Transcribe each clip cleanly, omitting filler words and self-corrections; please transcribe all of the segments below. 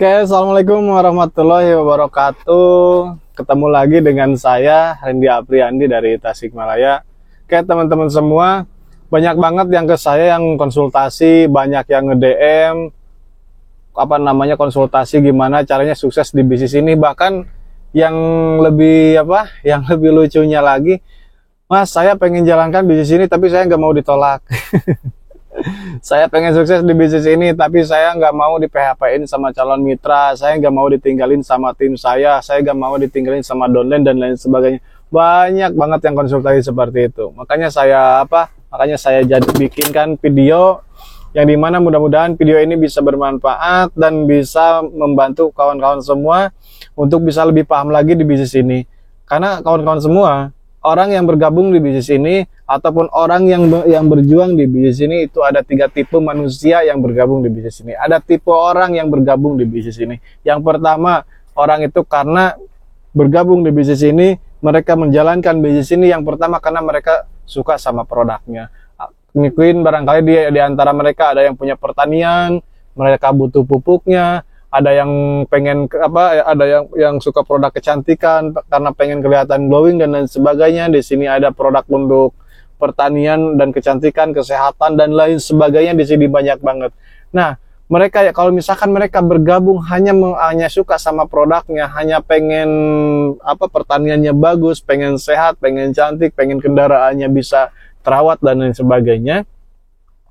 Oke, assalamualaikum warahmatullahi wabarakatuh. Ketemu lagi dengan saya Rendy Apriandi dari Tasikmalaya. Oke, teman-teman semua, banyak banget yang ke saya yang konsultasi, banyak yang nge-DM konsultasi gimana caranya sukses di bisnis ini. Bahkan yang lebih lucunya lagi, Mas, saya pengen jalankan bisnis ini tapi saya nggak mau ditolak. Saya pengen sukses di bisnis ini, tapi saya nggak mau di PHP-in sama calon mitra, saya nggak mau ditinggalin sama tim saya nggak mau ditinggalin sama downline dan lain sebagainya. Banyak banget yang konsultasi seperti itu. Makanya saya bikinkan video yang dimana mudah-mudahan video ini bisa bermanfaat dan bisa membantu kawan-kawan semua untuk bisa lebih paham lagi di bisnis ini. Karena kawan-kawan semua, orang yang bergabung di bisnis ini ataupun orang yang berjuang di bisnis ini, itu ada 3 tipe manusia yang bergabung di bisnis ini. Ada tipe orang yang bergabung di bisnis ini. Yang pertama, orang itu karena bergabung di bisnis ini, mereka menjalankan bisnis ini yang pertama karena mereka suka sama produknya. Mungkin barangkali di antara mereka ada yang punya pertanian, mereka butuh pupuknya, ada yang yang suka produk kecantikan karena pengen kelihatan glowing dan lain sebagainya. Di sini ada produk untuk pertanian dan kecantikan, kesehatan dan lain sebagainya. Di sini banyak banget. Nah, mereka kalau misalkan mereka bergabung hanya suka sama produknya, hanya pengen pertaniannya bagus, pengen sehat, pengen cantik, pengen kendaraannya bisa terawat dan lain sebagainya.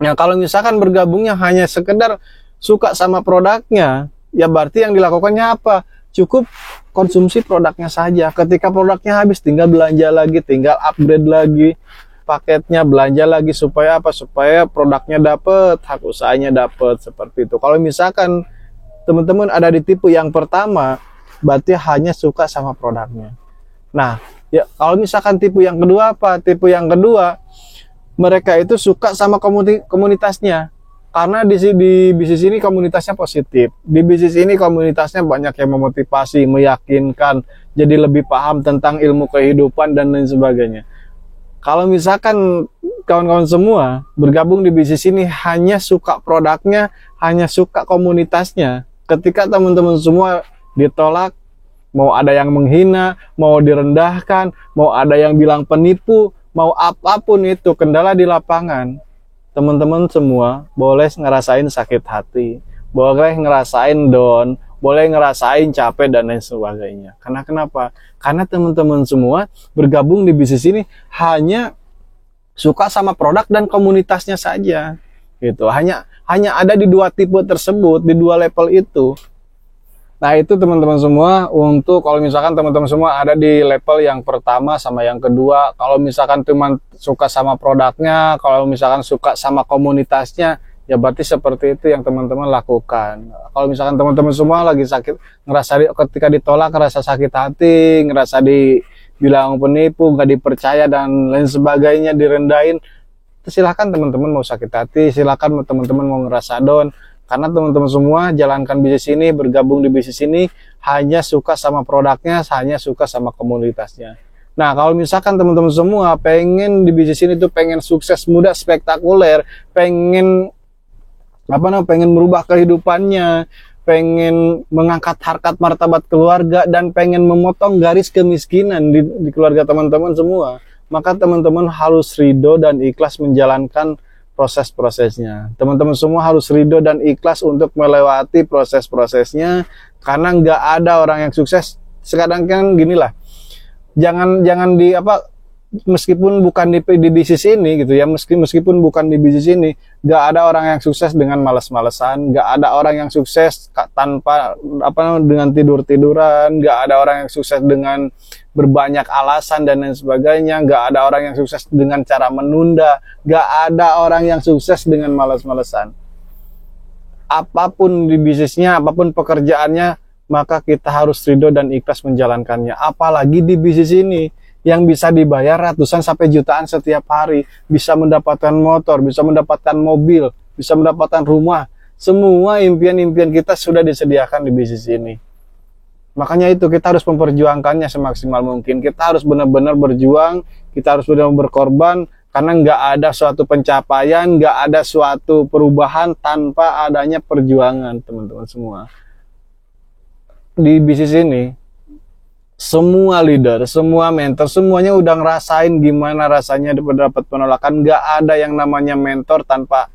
Nah, kalau misalkan bergabungnya hanya sekedar suka sama produknya, ya berarti yang dilakukannya apa? Cukup konsumsi produknya saja. Ketika produknya habis, tinggal belanja lagi, tinggal upgrade lagi paketnya, belanja lagi supaya produknya dapet, hak usahanya dapet, seperti itu. Kalau misalkan teman-teman ada di tipe yang pertama, berarti hanya suka sama produknya. Nah, ya kalau misalkan tipe yang kedua apa? Tipe yang kedua, mereka itu suka sama komunitasnya. Karena di bisnis ini komunitasnya positif. Di bisnis ini komunitasnya banyak yang memotivasi, meyakinkan, jadi lebih paham tentang ilmu kehidupan dan lain sebagainya. Kalau misalkan kawan-kawan semua bergabung di bisnis ini hanya suka produknya, hanya suka komunitasnya, ketika teman-teman semua ditolak, mau ada yang menghina, mau direndahkan, mau ada yang bilang penipu, mau apapun itu kendala di lapangan, teman-teman semua boleh ngerasain sakit hati, boleh ngerasain down, boleh ngerasain capek dan lain sebagainya. Karena kenapa? Karena teman-teman semua bergabung di bisnis ini hanya suka sama produk dan komunitasnya saja. Gitu. Hanya ada di 2 tipe tersebut, di 2 level itu. Nah, itu teman-teman semua untuk kalau misalkan teman-teman semua ada di level yang pertama sama yang kedua. Kalau misalkan cuma suka sama produknya, kalau misalkan suka sama komunitasnya, ya berarti seperti itu yang teman-teman lakukan. Kalau misalkan teman-teman semua lagi sakit, ketika ditolak ngerasa sakit hati, ngerasa dibilang penipu, nggak dipercaya dan lain sebagainya, direndahin, silahkan teman-teman mau sakit hati, silahkan teman-teman mau ngerasa down. Karena teman-teman semua jalankan bisnis ini, bergabung di bisnis ini, hanya suka sama produknya, hanya suka sama komunitasnya. Nah, kalau misalkan teman-teman semua pengen di bisnis ini tuh pengen sukses, mudah, spektakuler, pengen merubah kehidupannya, pengen mengangkat harkat martabat keluarga, dan pengen memotong garis kemiskinan di keluarga teman-teman semua, maka teman-teman harus ridho dan ikhlas menjalankan proses-prosesnya. Teman-teman semua harus ridho dan ikhlas untuk melewati proses-prosesnya, karena nggak ada orang yang sukses. Sekarang kan ginilah, jangan meskipun bukan di bisnis ini gitu ya, meskipun bukan di bisnis ini, nggak ada orang yang sukses dengan malas-malesan, nggak ada orang yang sukses tanpa dengan tidur-tiduran, nggak ada orang yang sukses dengan berbanyak alasan dan lain sebagainya, nggak ada orang yang sukses dengan cara menunda, nggak ada orang yang sukses dengan malas-malesan. Apapun di bisnisnya, apapun pekerjaannya, maka kita harus ridho dan ikhlas menjalankannya. Apalagi di bisnis ini yang bisa dibayar ratusan sampai jutaan setiap hari, bisa mendapatkan motor, bisa mendapatkan mobil, bisa mendapatkan rumah. Semua impian-impian kita sudah disediakan di bisnis ini. Makanya itu kita harus memperjuangkannya semaksimal mungkin. Kita harus benar-benar berjuang, kita harus benar-benar berkorban, karena nggak ada suatu pencapaian, nggak ada suatu perubahan tanpa adanya perjuangan, teman-teman semua. di bisnis ini, semua leader, semua mentor, semuanya udah ngerasain gimana rasanya dapat penolakan. Nggak ada yang namanya mentor tanpa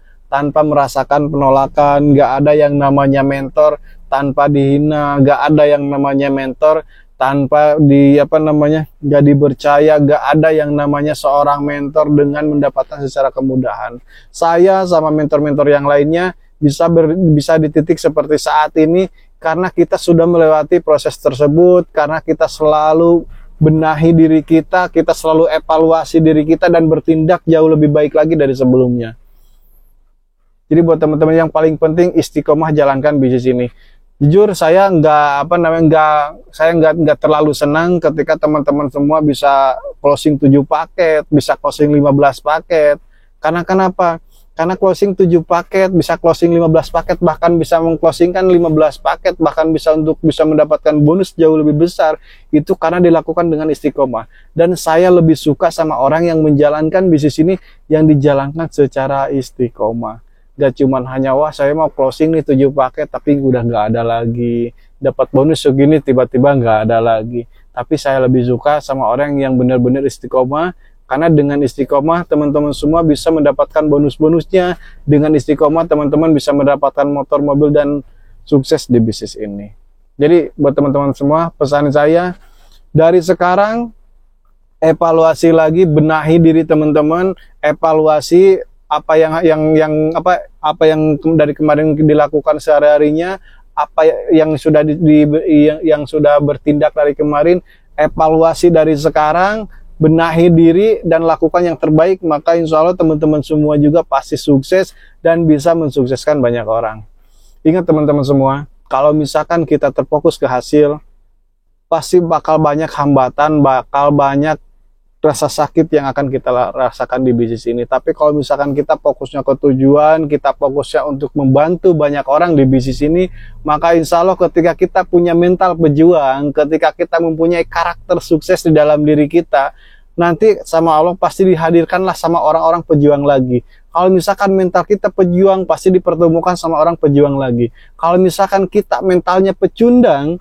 merasakan penolakan. Nggak ada yang namanya mentor tanpa dihina. Nggak ada yang namanya mentor tanpa nggak dipercaya. Nggak ada yang namanya seorang mentor dengan mendapatkan secara kemudahan. Saya sama mentor-mentor yang lainnya bisa di titik seperti saat ini karena kita sudah melewati proses tersebut, karena kita selalu benahi diri kita selalu evaluasi diri kita dan bertindak jauh lebih baik lagi dari sebelumnya. Jadi buat teman-teman yang paling penting, istiqomah jalankan bisnis ini. Jujur saya nggak terlalu senang ketika teman-teman semua bisa closing 7 paket, bisa closing 15 paket. Karena kenapa? Karena closing 7 paket, bisa closing 15 paket, bahkan bisa mengclosingkan 15 paket, bahkan bisa mendapatkan bonus jauh lebih besar, itu karena dilakukan dengan istiqomah. Dan saya lebih suka sama orang yang menjalankan bisnis ini yang dijalankan secara istiqomah. Gak cuman hanya, wah saya mau closing nih 7 paket, tapi udah nggak ada lagi. Dapat bonus segini, tiba-tiba nggak ada lagi. Tapi saya lebih suka sama orang yang benar-benar istiqomah. Karena dengan istiqomah teman-teman semua bisa mendapatkan bonus-bonusnya. Dengan istiqomah teman-teman bisa mendapatkan motor, mobil, dan sukses di bisnis ini. Jadi buat teman-teman semua, pesan saya dari sekarang evaluasi lagi, benahi diri teman-teman, evaluasi apa yang dari kemarin dilakukan sehari-harinya, apa yang sudah bertindak dari kemarin, evaluasi dari sekarang, benahi diri dan lakukan yang terbaik, maka insya Allah teman-teman semua juga pasti sukses dan bisa mensukseskan banyak orang. Ingat teman-teman semua, kalau misalkan kita terfokus ke hasil, pasti bakal banyak hambatan, bakal banyak rasa sakit yang akan kita rasakan di bisnis ini. Tapi kalau misalkan kita fokusnya ke tujuan, kita fokusnya untuk membantu banyak orang di bisnis ini, maka insya Allah ketika kita punya mental pejuang, ketika kita mempunyai karakter sukses di dalam diri kita, nanti sama Allah pasti dihadirkanlah sama orang-orang pejuang lagi. Kalau misalkan mental kita pejuang, pasti dipertemukan sama orang pejuang lagi. Kalau misalkan kita mentalnya pecundang,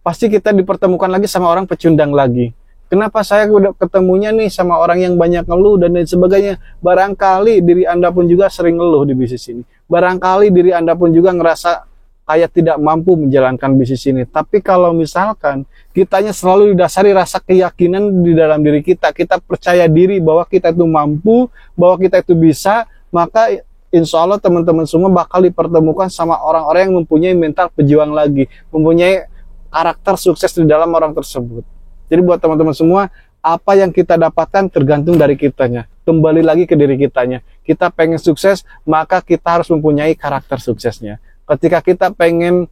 pasti kita dipertemukan lagi sama orang pecundang lagi. Kenapa saya udah ketemunya nih sama orang yang banyak ngeluh dan lain sebagainya? Barangkali diri Anda pun juga sering ngeluh di bisnis ini. Barangkali diri Anda pun juga ngerasa kayak tidak mampu menjalankan bisnis ini. Tapi kalau misalkan kitanya selalu didasari rasa keyakinan di dalam diri kita, kita percaya diri bahwa kita itu mampu, bahwa kita itu bisa, maka insya Allah teman-teman semua bakal dipertemukan sama orang-orang yang mempunyai mental pejuang lagi, mempunyai karakter sukses di dalam orang tersebut. Jadi buat teman-teman semua, apa yang kita dapatkan tergantung dari kitanya. Kembali lagi ke diri kitanya. Kita pengen sukses, maka kita harus mempunyai karakter suksesnya. Ketika kita pengen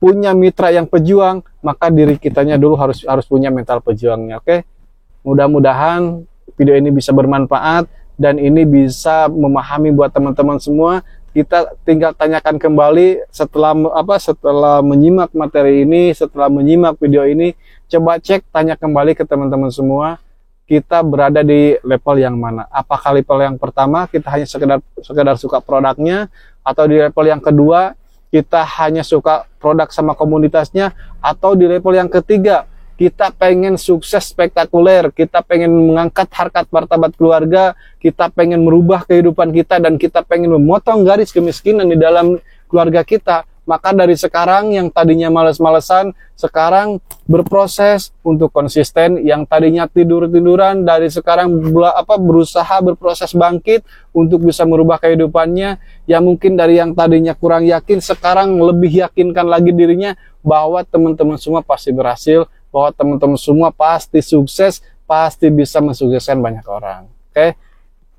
punya mitra yang pejuang, maka diri kitanya dulu harus punya mental pejuangnya. Oke? Mudah-mudahan video ini bisa bermanfaat dan ini bisa memahami buat teman-teman semua. Kita tinggal tanyakan kembali setelah menyimak materi ini, setelah menyimak video ini, coba cek, tanya kembali ke teman-teman semua, kita berada di level yang mana? Apakah level yang pertama kita hanya sekedar suka produknya, atau di level yang kedua kita hanya suka produk sama komunitasnya, atau di level yang ketiga kita pengen sukses spektakuler, kita pengen mengangkat harkat martabat keluarga, kita pengen merubah kehidupan kita, dan kita pengen memotong garis kemiskinan di dalam keluarga kita. Maka dari sekarang yang tadinya males-malesan, sekarang berproses untuk konsisten. Yang tadinya tidur-tiduran, dari sekarang berusaha berproses bangkit untuk bisa merubah kehidupannya. Yang mungkin dari yang tadinya kurang yakin, sekarang lebih yakinkan lagi dirinya bahwa teman-teman semua pasti berhasil, bahwa teman-teman semua pasti sukses, pasti bisa mensukseskan banyak orang. Oke?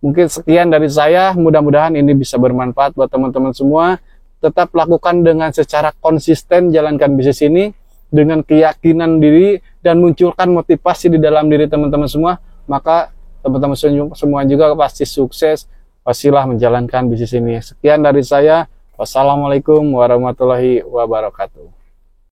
Mungkin sekian dari saya, mudah-mudahan ini bisa bermanfaat buat teman-teman semua. Tetap lakukan dengan secara konsisten, jalankan bisnis ini dengan keyakinan diri dan munculkan motivasi di dalam diri teman-teman semua, maka teman-teman semua juga pasti sukses, pastilah menjalankan bisnis ini. Sekian dari saya. Wassalamualaikum warahmatullahi wabarakatuh.